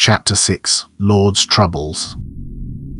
Chapter 6 Lord's Troubles.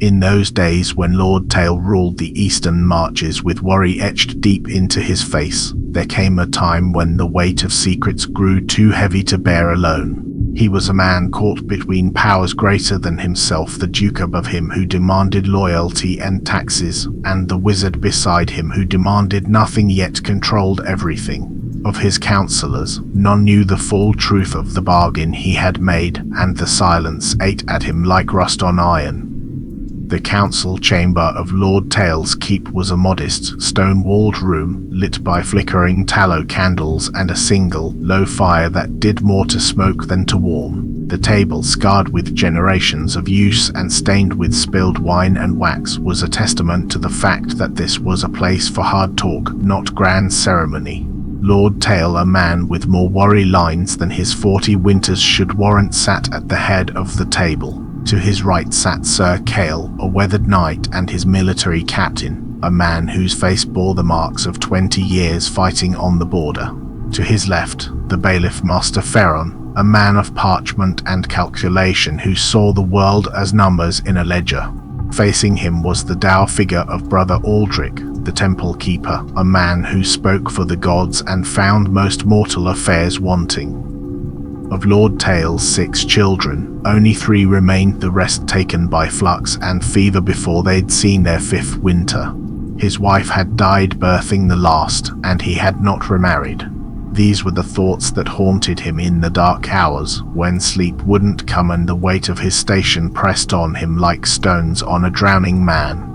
In those days when Lord Teyl ruled the eastern marches with worry etched deep into his face, there came a time when the weight of secrets grew too heavy to bear alone. He was a man caught between powers greater than himself, the duke above him who demanded loyalty and taxes, and the wizard beside him who demanded nothing yet controlled everything. Of his counselors, none knew the full truth of the bargain he had made, and the silence ate at him like rust on iron. The council chamber of Lord Teyl's keep was a modest, stone-walled room, lit by flickering tallow candles and a single, low fire that did more to smoke than to warm. The table, scarred with generations of use and stained with spilled wine and wax, was a testament to the fact that this was a place for hard talk, not grand ceremony. Lord Teyl, a man with more worry lines than his 40 winters should warrant, sat at the head of the table. To his right sat Sir Teyl, a weathered knight and his military captain, a man whose face bore the marks of 20 years fighting on the border. To his left, the bailiff Master Ferron, a man of parchment and calculation who saw the world as numbers in a ledger. Facing him was the dour figure of Brother Aldrich, the temple keeper, a man who spoke for the gods and found most mortal affairs wanting. Of Lord Teyl's 6 children, only 3 remained, the rest taken by flux and fever before they'd seen their 5th winter. His wife had died birthing the last, and he had not remarried. These were the thoughts that haunted him in the dark hours, when sleep wouldn't come and the weight of his station pressed on him like stones on a drowning man.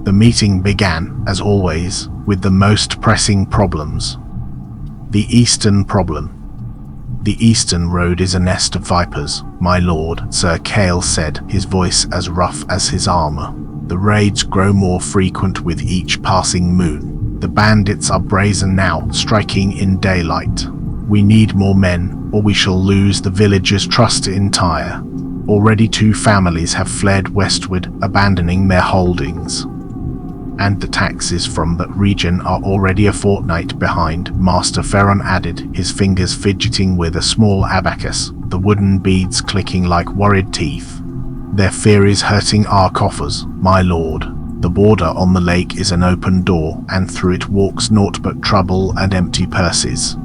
The meeting began, as always, with the most pressing problems. The Eastern problem. The Eastern Road is a nest of vipers, my lord, Sir Teyl said, his voice as rough as his armor. The raids grow more frequent with each passing moon. The bandits are brazen now, striking in daylight. We need more men, or we shall lose the villagers' trust entire. Already 2 families have fled westward, abandoning their holdings. And the taxes from that region are already a fortnight behind, Master Ferron added, his fingers fidgeting with a small abacus, the wooden beads clicking like worried teeth. Their fear is hurting our coffers, my lord. The border on the lake is an open door, and through it walks naught but trouble and empty purses.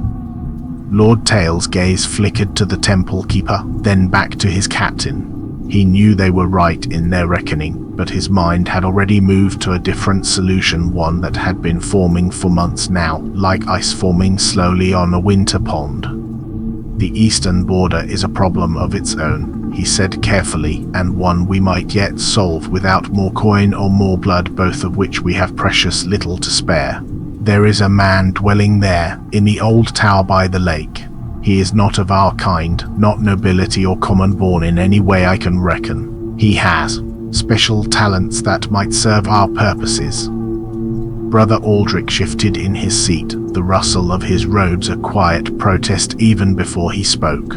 Lord Teyl's gaze flickered to the temple keeper, then back to his captain. He knew they were right in their reckoning, but his mind had already moved to a different solution, one that had been forming for months now, like ice forming slowly on a winter pond. The eastern border is a problem of its own, he said carefully, and one we might yet solve without more coin or more blood, both of which we have precious little to spare. There is a man dwelling there, in the old tower by the lake. He is not of our kind, not nobility or common born in any way I can reckon. He has special talents that might serve our purposes. Brother Aldrich shifted in his seat, the rustle of his robes a quiet protest even before he spoke.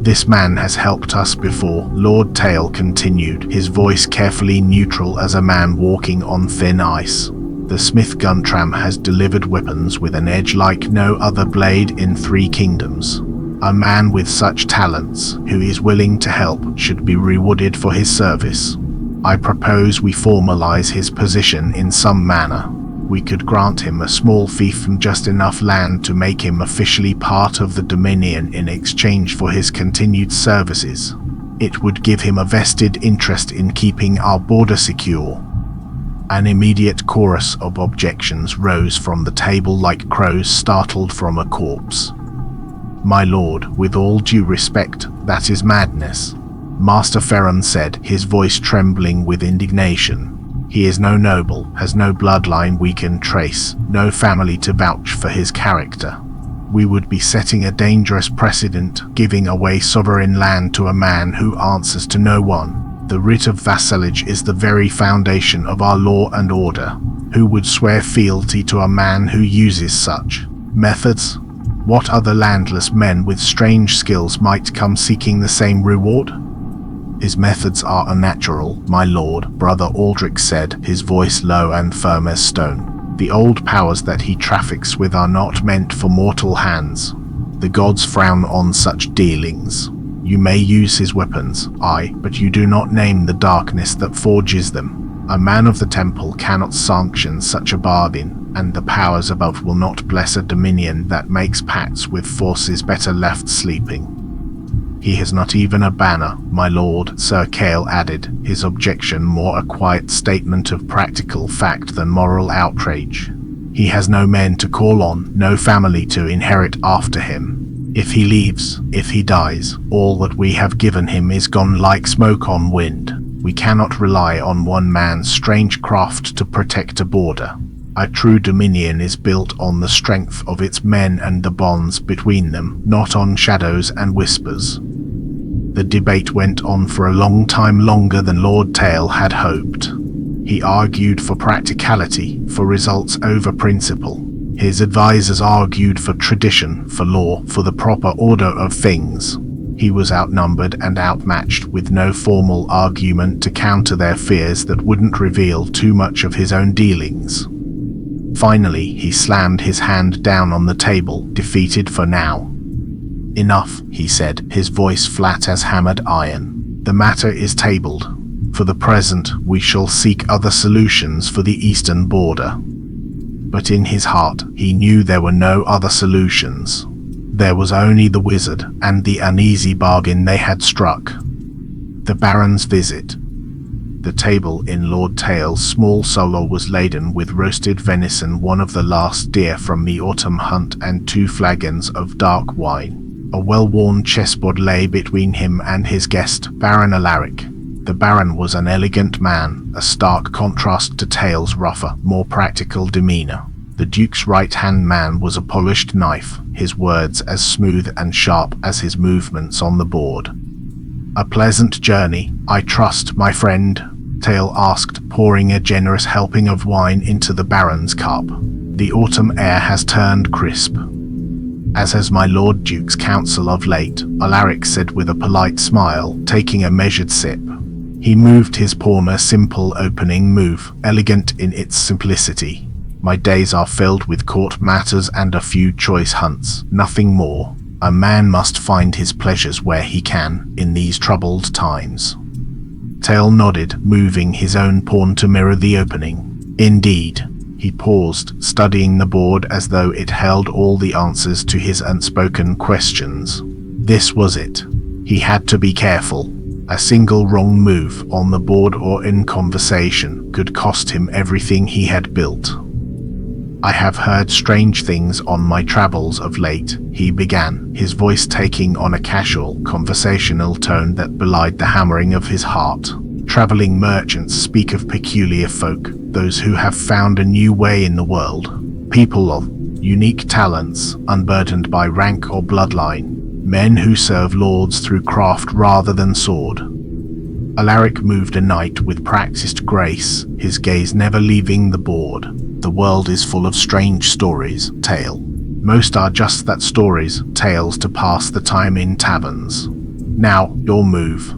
This man has helped us before, Lord Teyl continued, his voice carefully neutral as a man walking on thin ice. The Smith Guntram has delivered weapons with an edge like no other blade in 3 kingdoms. A man with such talents, who is willing to help, should be rewarded for his service. I propose we formalize his position in some manner. We could grant him a small fief and just enough land to make him officially part of the Dominion in exchange for his continued services. It would give him a vested interest in keeping our border secure. An immediate chorus of objections rose from the table like crows startled from a corpse. My lord, with all due respect, that is madness, Master Ferron said, his voice trembling with indignation. He is no noble, has no bloodline we can trace, no family to vouch for his character. We would be setting a dangerous precedent, giving away sovereign land to a man who answers to no one. The writ of vassalage is the very foundation of our law and order. Who would swear fealty to a man who uses such methods? What other landless men with strange skills might come seeking the same reward? His methods are unnatural, my lord, Brother Aldrich said, his voice low and firm as stone. The old powers that he traffics with are not meant for mortal hands. The gods frown on such dealings. You may use his weapons, aye, but you do not name the darkness that forges them. A man of the temple cannot sanction such a bargain, and the powers above will not bless a dominion that makes pacts with forces better left sleeping. He has not even a banner, my lord, Sir Teyl added, his objection more a quiet statement of practical fact than moral outrage. He has no men to call on, no family to inherit after him. If he leaves, if he dies, all that we have given him is gone like smoke on wind. We cannot rely on one man's strange craft to protect a border. A true dominion is built on the strength of its men and the bonds between them, not on shadows and whispers. The debate went on for a long time, longer than Lord Teyl had hoped. He argued for practicality, for results over principle. His advisors argued for tradition, for law, for the proper order of things. He was outnumbered and outmatched, with no formal argument to counter their fears that wouldn't reveal too much of his own dealings. Finally, he slammed his hand down on the table, defeated for now. Enough, he said, his voice flat as hammered iron. The matter is tabled. For the present, we shall seek other solutions for the eastern border. But in his heart, he knew there were no other solutions. There was only the wizard and the uneasy bargain they had struck. The Baron's visit. The table in Lord Teyl's small solo was laden with roasted venison, one of the last deer from the autumn hunt, and 2 flagons of dark wine. A well-worn chessboard lay between him and his guest, Baron Alaric. The Baron was an elegant man, a stark contrast to Teyl's rougher, more practical demeanor. The Duke's right-hand man was a polished knife, his words as smooth and sharp as his movements on the board. "A pleasant journey, I trust, my friend?" Teyl asked, pouring a generous helping of wine into the Baron's cup. "The autumn air has turned crisp." "As has my Lord Duke's counsel of late," Alaric said with a polite smile, taking a measured sip. He moved his pawn, a simple opening move, elegant in its simplicity. "My days are filled with court matters and a few choice hunts, nothing more. A man must find his pleasures where he can, in these troubled times." Teyl nodded, moving his own pawn to mirror the opening. "Indeed." He paused, studying the board as though it held all the answers to his unspoken questions. This was it. He had to be careful. A single wrong move, on the board or in conversation, could cost him everything he had built. "I have heard strange things on my travels of late," he began, his voice taking on a casual, conversational tone that belied the hammering of his heart. "Traveling merchants speak of peculiar folk, those who have found a new way in the world. People of unique talents, unburdened by rank or bloodline. Men who serve lords through craft rather than sword." Alaric moved a knight with practiced grace, his gaze never leaving the board. "The world is full of strange stories, Teyl. Most are just that, stories, tales to pass the time in taverns. Now, your move."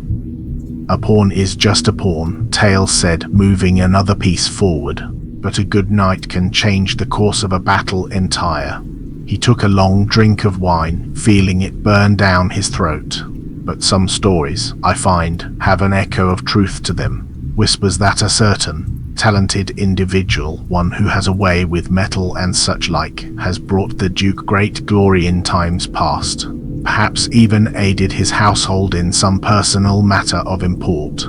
"A pawn is just a pawn," Teyl said, moving another piece forward. "But a good knight can change the course of a battle entire." He took a long drink of wine, feeling it burn down his throat. "But some stories, I find, have an echo of truth to them. Whispers that a certain talented individual, one who has a way with metal and such like, has brought the Duke great glory in times past. Perhaps even aided his household in some personal matter of import."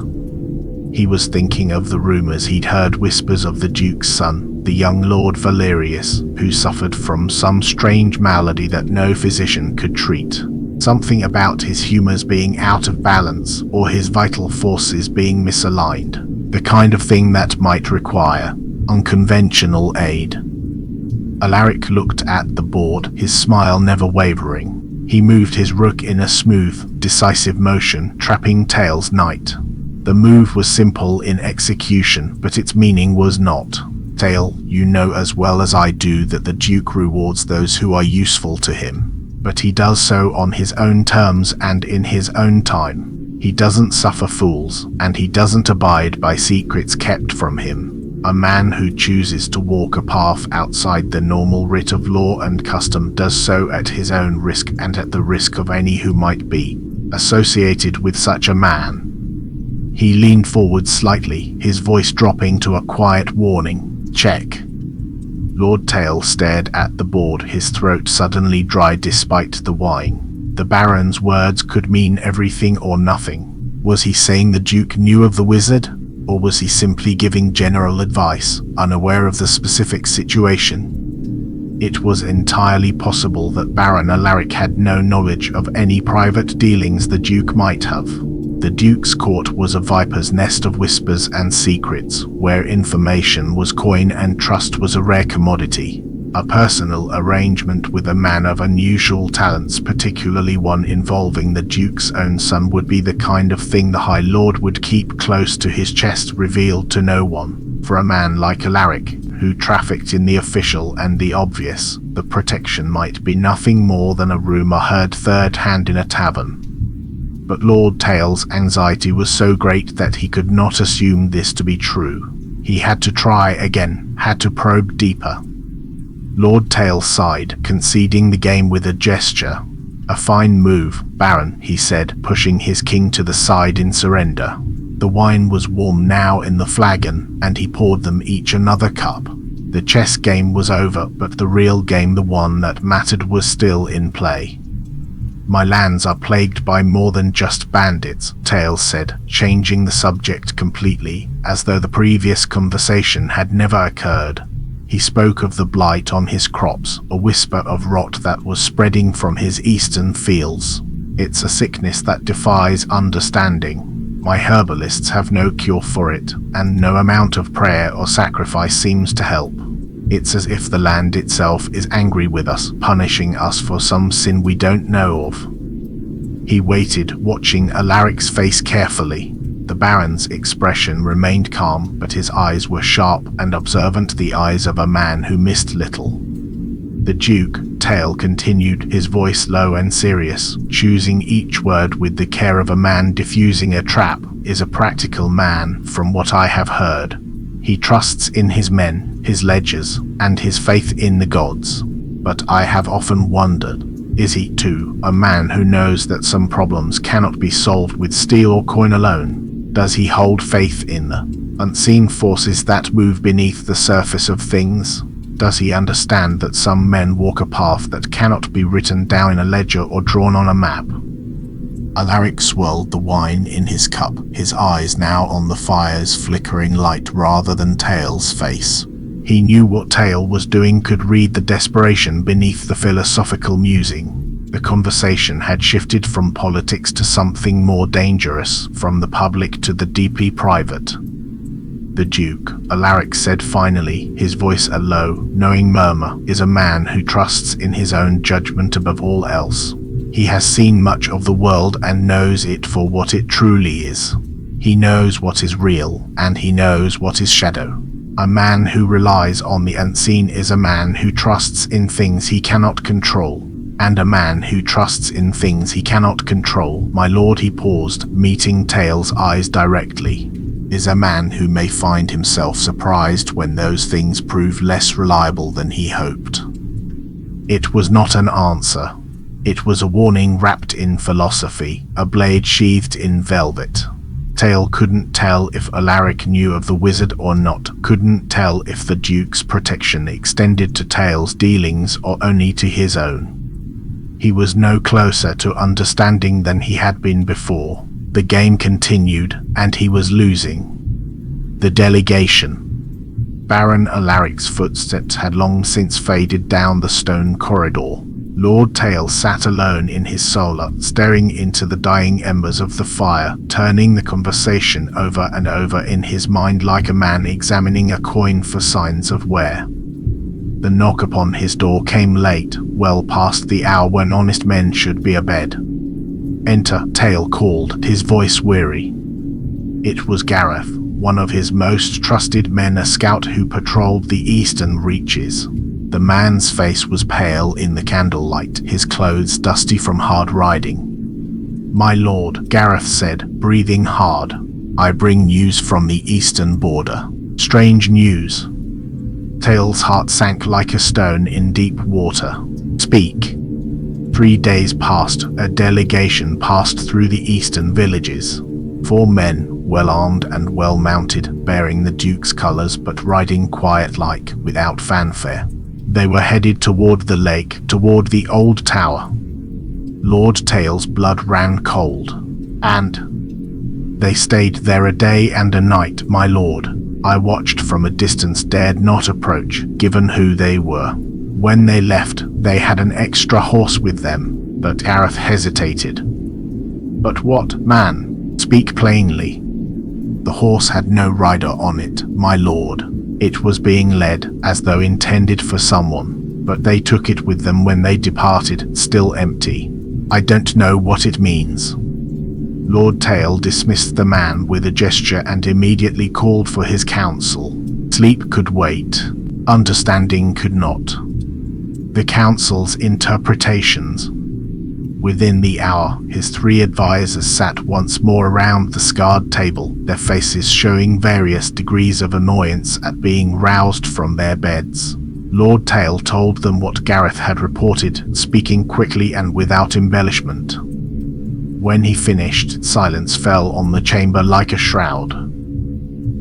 He was thinking of the rumors he'd heard, whispers of the Duke's son, the young Lord Valerius, who suffered from some strange malady that no physician could treat. Something about his humors being out of balance, or his vital forces being misaligned. The kind of thing that might require unconventional aid. Alaric looked at the board, his smile never wavering. He moved his rook in a smooth, decisive motion, trapping Teyl's knight. The move was simple in execution, but its meaning was not. "Teyl, you know as well as I do that the Duke rewards those who are useful to him. But he does so on his own terms and in his own time. He doesn't suffer fools, and he doesn't abide by secrets kept from him. A man who chooses to walk a path outside the normal writ of law and custom does so at his own risk and at the risk of any who might be associated with such a man. He leaned forward slightly, his voice dropping to a quiet warning. Check. Lord Teyl stared at the board, his throat suddenly dry despite the wine. The Baron's words could mean everything or nothing. Was he saying the Duke knew of the wizard? Or was he simply giving general advice, unaware of the specific situation? It was entirely possible that Baron Alaric had no knowledge of any private dealings the Duke might have. The Duke's court was a viper's nest of whispers and secrets, where information was coin and trust was a rare commodity. A personal arrangement with a man of unusual talents, particularly one involving the Duke's own son, would be the kind of thing the High Lord would keep close to his chest, revealed to no one. For a man like Alaric, who trafficked in the official and the obvious, the protection might be nothing more than a rumor heard third hand in a tavern. But Lord Teyl's anxiety was so great that he could not assume this to be true. He had to try again, had to probe deeper. Lord Teyl sighed, conceding the game with a gesture. A fine move, Baron, he said, pushing his king to the side in surrender. The wine was warm now in the flagon, and he poured them each another cup. The chess game was over, but the real game, the one that mattered, was still in play. My lands are plagued by more than just bandits, Teyl said, changing the subject completely, as though the previous conversation had never occurred. He spoke of the blight on his crops, a whisper of rot that was spreading from his eastern fields. It's a sickness that defies understanding. My herbalists have no cure for it, and no amount of prayer or sacrifice seems to help. It's as if the land itself is angry with us, punishing us for some sin we don't know of. He waited, watching Alaric's face carefully. The Baron's expression remained calm, but his eyes were sharp and observant, the eyes of a man who missed little. The Duke, Teyl continued, his voice low and serious, choosing each word with the care of a man diffusing a trap, is a practical man, from what I have heard. He trusts in his men, his ledgers, and his faith in the gods. But I have often wondered, is he, too, a man who knows that some problems cannot be solved with steel or coin alone? Does he hold faith in the unseen forces that move beneath the surface of things? Does he understand that some men walk a path that cannot be written down in a ledger or drawn on a map? Alaric swirled the wine in his cup, his eyes now on the fire's flickering light rather than Teyl's face. He knew what Teyl was doing, could read the desperation beneath the philosophical musing. The conversation had shifted from politics to something more dangerous, from the public to the deeply private. The Duke, Alaric said finally, his voice a low, knowing murmur, is a man who trusts in his own judgment above all else. He has seen much of the world and knows it for what it truly is. He knows what is real, and he knows what is shadow. A man who relies on the unseen is a man who trusts in things he cannot control. And a man who trusts in things he cannot control, my lord, he paused, meeting Teyl's eyes directly, is a man who may find himself surprised when those things prove less reliable than he hoped. It was not an answer. It was a warning wrapped in philosophy, a blade sheathed in velvet. Teyl couldn't tell if Alaric knew of the wizard or not, couldn't tell if the Duke's protection extended to Teyl's dealings or only to his own. He was no closer to understanding than he had been before. The game continued, and he was losing. The delegation. Baron Alaric's footsteps had long since faded down the stone corridor. Lord Teyl sat alone in his solar, staring into the dying embers of the fire, turning the conversation over and over in his mind like a man examining a coin for signs of wear. The knock upon his door came late, well past the hour when honest men should be abed. Enter, Teyl called, his voice weary. It was Gareth, one of his most trusted men, a scout who patrolled the eastern reaches. The man's face was pale in the candlelight, his clothes dusty from hard riding. My lord, Gareth said, breathing hard, I bring news from the eastern border. Strange news. Teyl's heart sank like a stone in deep water. Speak. 3 days passed. A delegation passed through the eastern villages. 4 men, well armed and well mounted, bearing the Duke's colours but riding quiet-like, without fanfare. They were headed toward the lake, toward the old tower. Lord Teyl's blood ran cold. And they stayed there a day and a night, my lord. I watched from a distance, dared not approach, given who they were. When they left, they had an extra horse with them, but Gareth hesitated. But what, man? Speak plainly. The horse had no rider on it, my lord. It was being led, as though intended for someone, but they took it with them when they departed, still empty. I don't know what it means. Lord Teyl dismissed the man with a gesture and immediately called for his council. Sleep could wait. Understanding could not. The council's interpretations. Within the hour, his 3 advisors sat once more around the scarred table, their faces showing various degrees of annoyance at being roused from their beds. Lord Teyl told them what Gareth had reported, speaking quickly and without embellishment. When he finished, silence fell on the chamber like a shroud.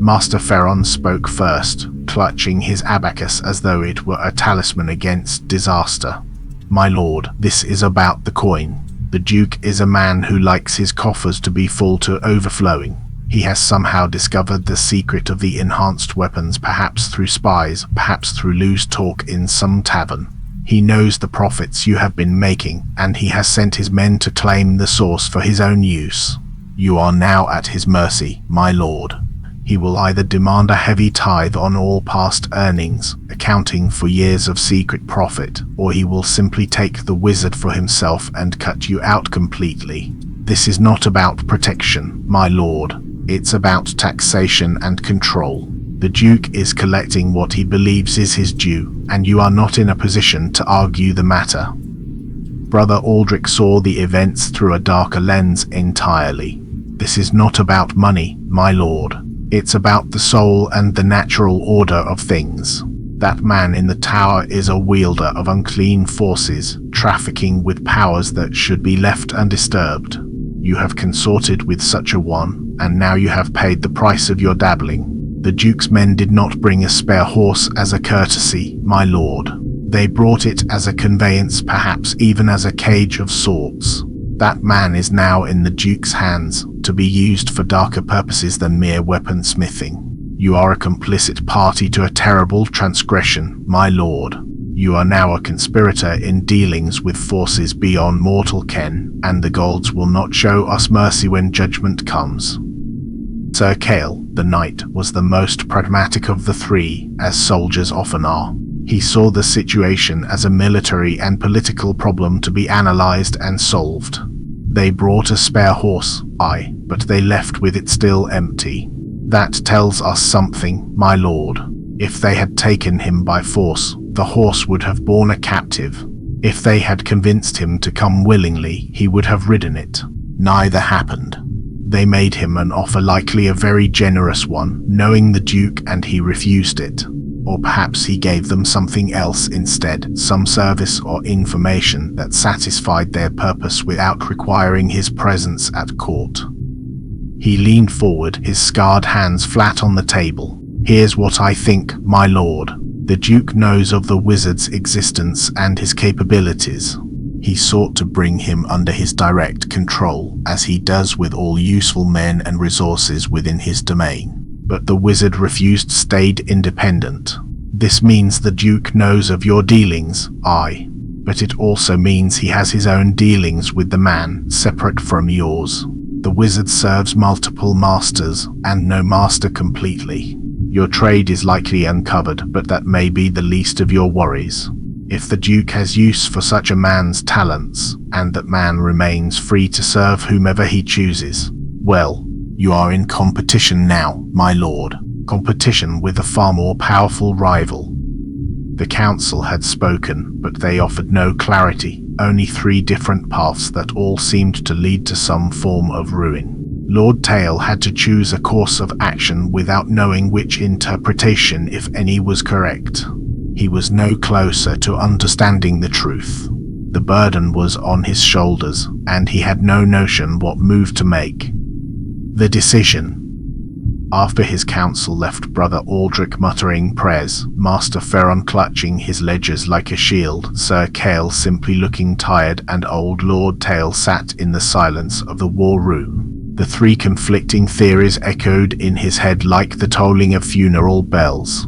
Master Ferron spoke first, clutching his abacus as though it were a talisman against disaster. My lord, this is about the coin. The Duke is a man who likes his coffers to be full to overflowing. He has somehow discovered the secret of the enhanced weapons, perhaps through spies, perhaps through loose talk in some tavern. He knows the profits you have been making, and he has sent his men to claim the source for his own use. You are now at his mercy, my lord. He will either demand a heavy tithe on all past earnings, accounting for years of secret profit, or he will simply take the wizard for himself and cut you out completely. This is not about protection, my lord. It's about taxation and control. The Duke is collecting what he believes is his due, and you are not in a position to argue the matter. Brother Aldrich saw the events through a darker lens entirely. This is not about money, my lord. It's about the soul and the natural order of things. That man in the tower is a wielder of unclean forces, trafficking with powers that should be left undisturbed. You have consorted with such a one, and now you have paid the price of your dabbling. The Duke's men did not bring a spare horse as a courtesy, my lord. They brought it as a conveyance, perhaps even as a cage of sorts. That man is now in the Duke's hands, to be used for darker purposes than mere weaponsmithing. You are a complicit party to a terrible transgression, my lord. You are now a conspirator in dealings with forces beyond mortal ken, and the gods will not show us mercy when judgment comes. Sir Teyl, the knight, was the most pragmatic of the 3, as soldiers often are. He saw the situation as a military and political problem to be analyzed and solved. They brought a spare horse, aye, but they left with it still empty. That tells us something, my lord. If they had taken him by force, the horse would have borne a captive. If they had convinced him to come willingly, he would have ridden it. Neither happened. They made him an offer, likely a very generous one, knowing the Duke, and he refused it. Or perhaps he gave them something else instead, some service or information that satisfied their purpose without requiring his presence at court. He leaned forward, his scarred hands flat on the table. Here's what I think, my lord. The Duke knows of the wizard's existence and his capabilities. He sought to bring him under his direct control, as he does with all useful men and resources within his domain. But the wizard refused, stayed independent. This means the Duke knows of your dealings, aye, but it also means he has his own dealings with the man, separate from yours. The wizard serves multiple masters, and no master completely. Your trade is likely uncovered, but that may be the least of your worries. If the Duke has use for such a man's talents, and that man remains free to serve whomever he chooses, well, you are in competition now, my lord. Competition with a far more powerful rival. The council had spoken, but they offered no clarity, only 3 different paths that all seemed to lead to some form of ruin. Lord Teyl had to choose a course of action without knowing which interpretation, if any, was correct. He was no closer to understanding the truth. The burden was on his shoulders, and he had no notion what move to make. The decision. After his counsel left Brother Aldrich muttering prayers, Master Ferron clutching his ledgers like a shield, Sir Teyl simply looking tired, and old Lord Teyl sat in the silence of the war room. The three conflicting theories echoed in his head like the tolling of funeral bells.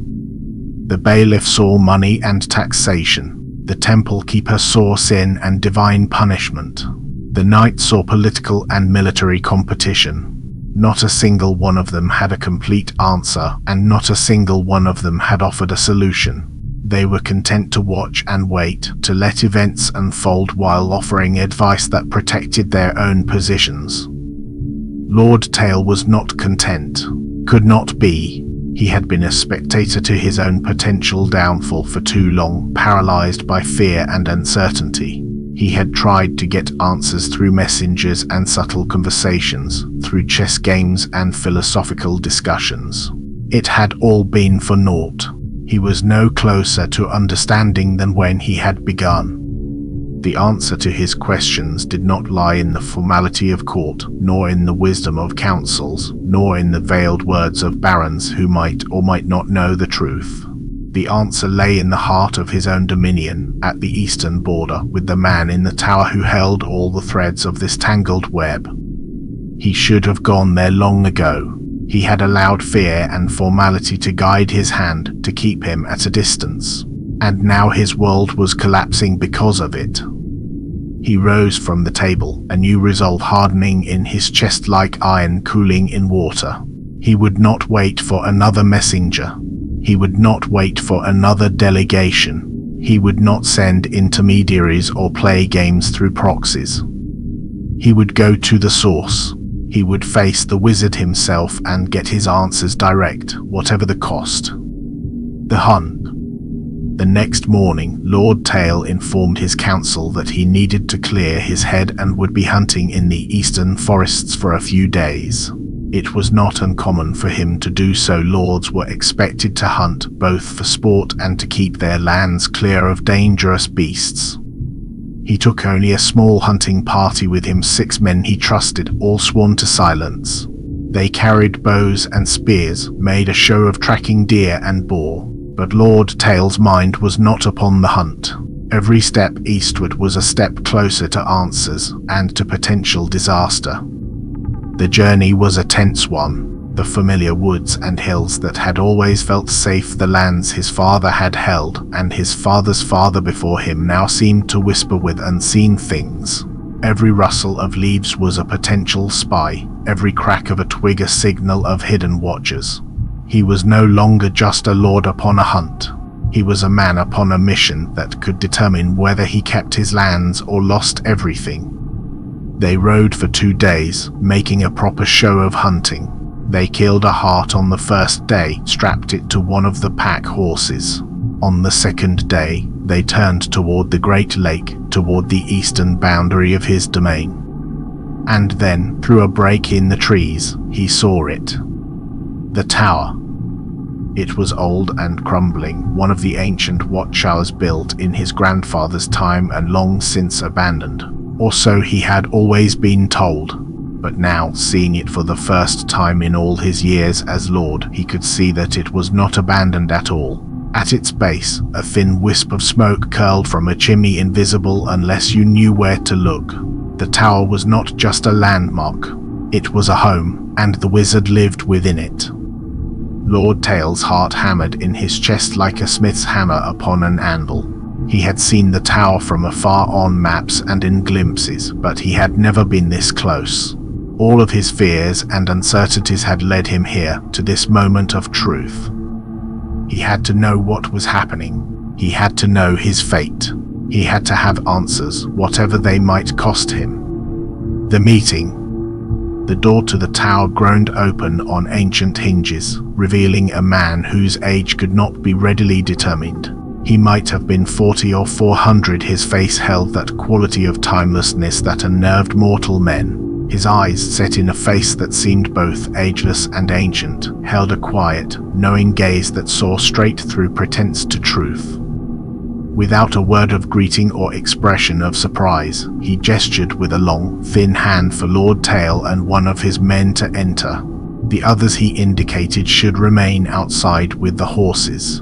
The bailiff saw money and taxation. The temple keeper saw sin and divine punishment. The knight saw political and military competition. Not a single one of them had a complete answer, and not a single one of them had offered a solution. They were content to watch and wait, to let events unfold while offering advice that protected their own positions. Lord Teyl was not content. Could not be. He had been a spectator to his own potential downfall for too long, paralyzed by fear and uncertainty. He had tried to get answers through messengers and subtle conversations, through chess games and philosophical discussions. It had all been for naught. He was no closer to understanding than when he had begun. The answer to his questions did not lie in the formality of court, nor in the wisdom of councils, nor in the veiled words of barons who might or might not know the truth. The answer lay in the heart of his own dominion, at the eastern border, with the man in the tower who held all the threads of this tangled web. He should have gone there long ago. He had allowed fear and formality to guide his hand, to keep him at a distance. And now his world was collapsing because of it. He rose from the table, a new resolve hardening in his chest like iron cooling in water. He would not wait for another messenger. He would not wait for another delegation. He would not send intermediaries or play games through proxies. He would go to the source. He would face the wizard himself and get his answers direct, whatever the cost. The hunt. The next morning, Lord Teyl informed his council that he needed to clear his head and would be hunting in the eastern forests for a few days. It was not uncommon for him to do so. Lords were expected to hunt both for sport and to keep their lands clear of dangerous beasts. He took only a small hunting party with him, 6 men he trusted, all sworn to silence. They carried bows and spears, made a show of tracking deer and boar. But Lord Teyl's mind was not upon the hunt. Every step eastward was a step closer to answers, and to potential disaster. The journey was a tense one. The familiar woods and hills that had always felt safe, the lands his father had held, and his father's father before him, now seemed to whisper with unseen things. Every rustle of leaves was a potential spy, every crack of a twig a signal of hidden watchers. He was no longer just a lord upon a hunt. He was a man upon a mission that could determine whether he kept his lands or lost everything. They rode for 2 days, making a proper show of hunting. They killed a hart on the first day, strapped it to one of the pack horses. On the second day, they turned toward the Great Lake, toward the eastern boundary of his domain. And then, through a break in the trees, he saw it. The tower. It was old and crumbling, one of the ancient watchtowers built in his grandfather's time and long since abandoned. Or so he had always been told. But now, seeing it for the first time in all his years as lord, he could see that it was not abandoned at all. At its base, a thin wisp of smoke curled from a chimney, invisible unless you knew where to look. The tower was not just a landmark. It was a home, and the wizard lived within it. Lord Teyl's heart hammered in his chest like a smith's hammer upon an anvil. He had seen the tower from afar on maps and in glimpses, but he had never been this close. All of his fears and uncertainties had led him here, to this moment of truth. He had to know what was happening. He had to know his fate. He had to have answers, whatever they might cost him. The meeting. The door to the tower groaned open on ancient hinges, revealing a man whose age could not be readily determined. He might have been 40 or 400. His face held that quality of timelessness that unnerved mortal men. His eyes, set in a face that seemed both ageless and ancient, held a quiet, knowing gaze that saw straight through pretense to truth. Without a word of greeting or expression of surprise, he gestured with a long, thin hand for Lord Teyl and one of his men to enter. The others he indicated should remain outside with the horses.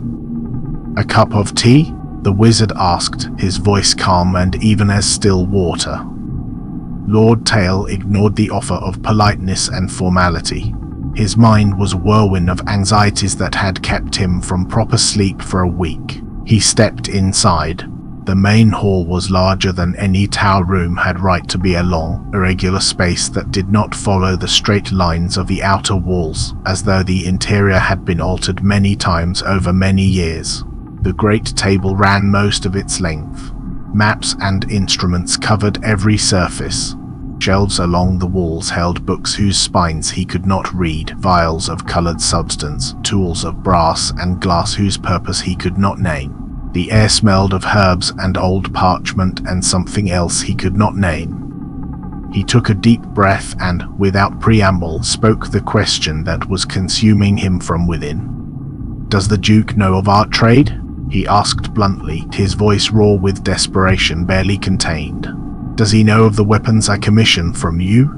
"A cup of tea?" the wizard asked, his voice calm and even as still water. Lord Teyl ignored the offer of politeness and formality. His mind was a whirlwind of anxieties that had kept him from proper sleep for a week. He stepped inside. The main hall was larger than any Teyl room had right to be, a long, irregular space that did not follow the straight lines of the outer walls, as though the interior had been altered many times over many years. The great table ran most of its length. Maps and instruments covered every surface. Shelves along the walls held books whose spines he could not read, vials of colored substance, tools of brass and glass whose purpose he could not name. The air smelled of herbs and old parchment and something else he could not name. He took a deep breath and, without preamble, spoke the question that was consuming him from within. "Does the Duke know of our trade?" he asked bluntly, his voice raw with desperation barely contained. "Does he know of the weapons I commission from you?"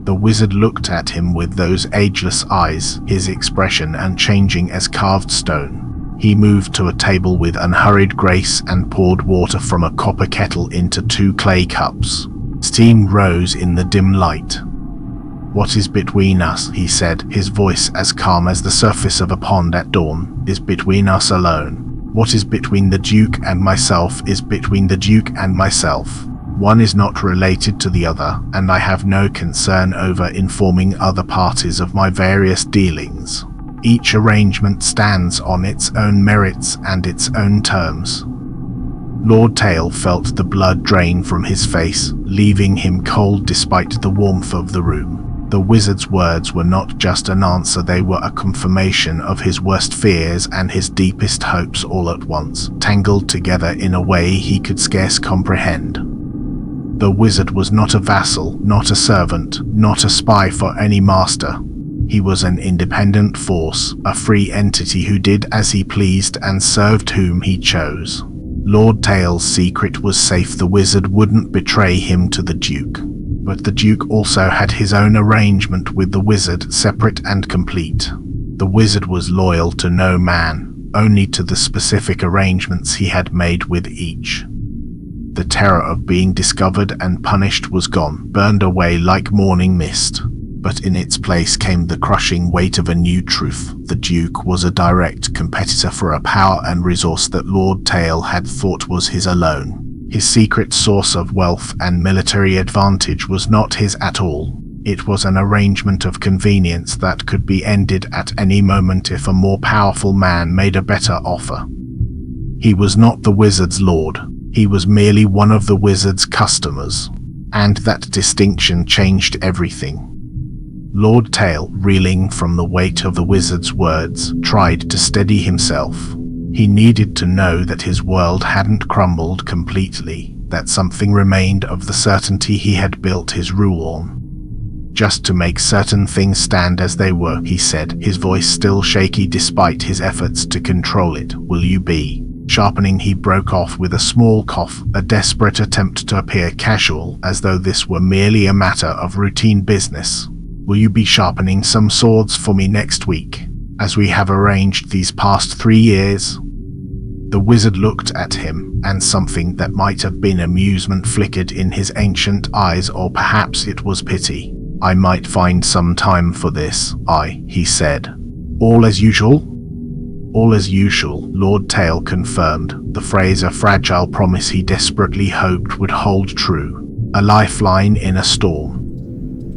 The wizard looked at him with those ageless eyes, his expression unchanging as carved stone. He moved to a table with unhurried grace and poured water from a copper kettle into 2 clay cups. Steam rose in the dim light. "What is between us," he said, his voice as calm as the surface of a pond at dawn, "is between us alone. What is between the Duke and myself is between the Duke and myself. One is not related to the other, and I have no concern over informing other parties of my various dealings. Each arrangement stands on its own merits and its own terms." Lord Teyl felt the blood drain from his face, leaving him cold despite the warmth of the room. The wizard's words were not just an answer, they were a confirmation of his worst fears and his deepest hopes all at once, tangled together in a way he could scarce comprehend. The wizard was not a vassal, not a servant, not a spy for any master. He was an independent force, a free entity who did as he pleased and served whom he chose. Lord Teyl's secret was safe. The wizard wouldn't betray him to the Duke. But the Duke also had his own arrangement with the wizard, separate and complete. The wizard was loyal to no man, only to the specific arrangements he had made with each. The terror of being discovered and punished was gone, burned away like morning mist. But in its place came the crushing weight of a new truth. The Duke was a direct competitor for a power and resource that Lord Teyl had thought was his alone. His secret source of wealth and military advantage was not his at all. It was an arrangement of convenience that could be ended at any moment if a more powerful man made a better offer. He was not the wizard's lord. He was merely one of the wizard's customers. And that distinction changed everything. Lord Teyl, reeling from the weight of the wizard's words, tried to steady himself. He needed to know that his world hadn't crumbled completely, that something remained of the certainty he had built his rule on. "Just to make certain things stand as they were," he said, his voice still shaky despite his efforts to control it, "will you be sharpening?" He broke off with a small cough, a desperate attempt to appear casual, as though this were merely a matter of routine business. "Will you be sharpening some swords for me next week, as we have arranged these past 3 years?" The wizard looked at him, and something that might have been amusement flickered in his ancient eyes, or perhaps it was pity. "I might find some time for this, he said. "All as usual?" "All as usual," Lord Teyl confirmed, the phrase a fragile promise he desperately hoped would hold true. A lifeline in a storm.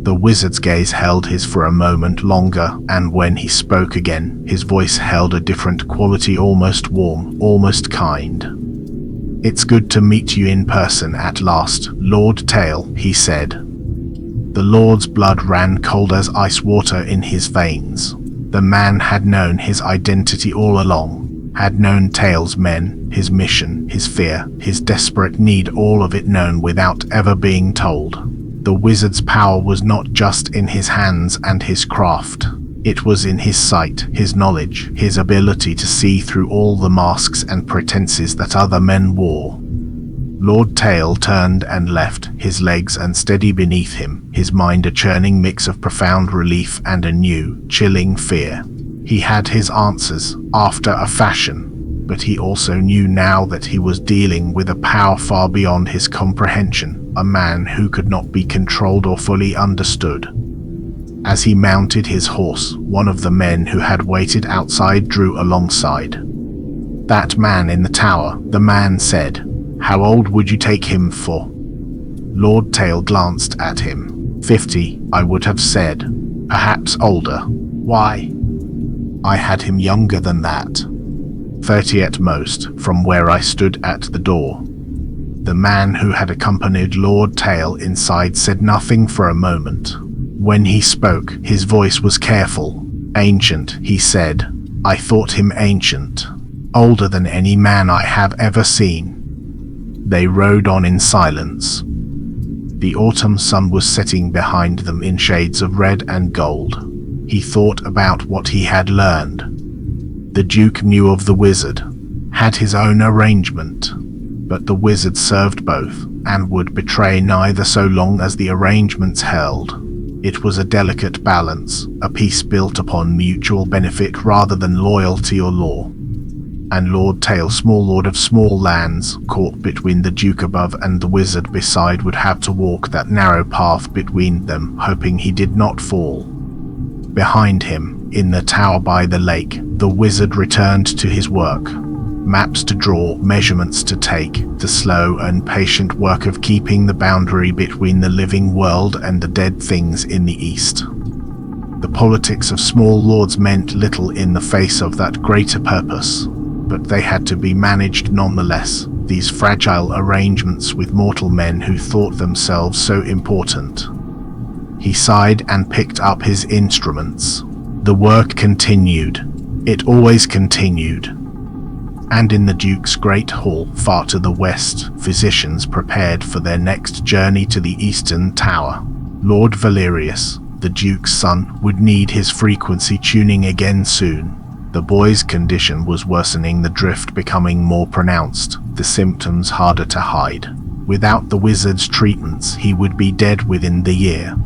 The wizard's gaze held his for a moment longer, and when he spoke again, his voice held a different quality, almost warm, almost kind. "It's good to meet you in person at last, Lord Teyl," he said. The Lord's blood ran cold as ice water in his veins. The man had known his identity all along, had known Teyl's men, his mission, his fear, his desperate need, all of it known without ever being told. The wizard's power was not just in his hands and his craft. It was in his sight, his knowledge, his ability to see through all the masks and pretenses that other men wore. Lord Teyl turned and left, his legs unsteady beneath him, his mind a churning mix of profound relief and a new, chilling fear. He had his answers, after a fashion, but he also knew now that he was dealing with a power far beyond his comprehension, a man who could not be controlled or fully understood. As he mounted his horse, one of the men who had waited outside drew alongside. "That man in the tower," the man said. "How old would you take him for?" Lord Teyl glanced at him. 50, I would have said. Perhaps older. Why? I had him younger than that. 30 at most, from where I stood at the door. The man who had accompanied Lord Teyl inside said nothing for a moment. When he spoke, his voice was careful. "Ancient," he said. "I thought him ancient. Older than any man I have ever seen." They rode on in silence. The autumn sun was setting behind them in shades of red and gold. He thought about what he had learned. The Duke knew of the wizard, had his own arrangement, but the wizard served both, and would betray neither so long as the arrangements held. It was a delicate balance, a peace built upon mutual benefit rather than loyalty or law. And Lord Teyl, small lord of small lands, caught between the Duke above and the wizard beside, would have to walk that narrow path between them, hoping he did not fall. Behind him, in the tower by the lake, the wizard returned to his work. Maps to draw, measurements to take, the slow and patient work of keeping the boundary between the living world and the dead things in the east. The politics of small lords meant little in the face of that greater purpose, but they had to be managed nonetheless, these fragile arrangements with mortal men who thought themselves so important. He sighed and picked up his instruments. The work continued. It always continued. And in the Duke's great hall, far to the west, physicians prepared for their next journey to the eastern tower. Lord Valerius, the Duke's son, would need his frequency tuning again soon. The boy's condition was worsening, the drift becoming more pronounced, the symptoms harder to hide. Without the wizard's treatments, he would be dead within the year.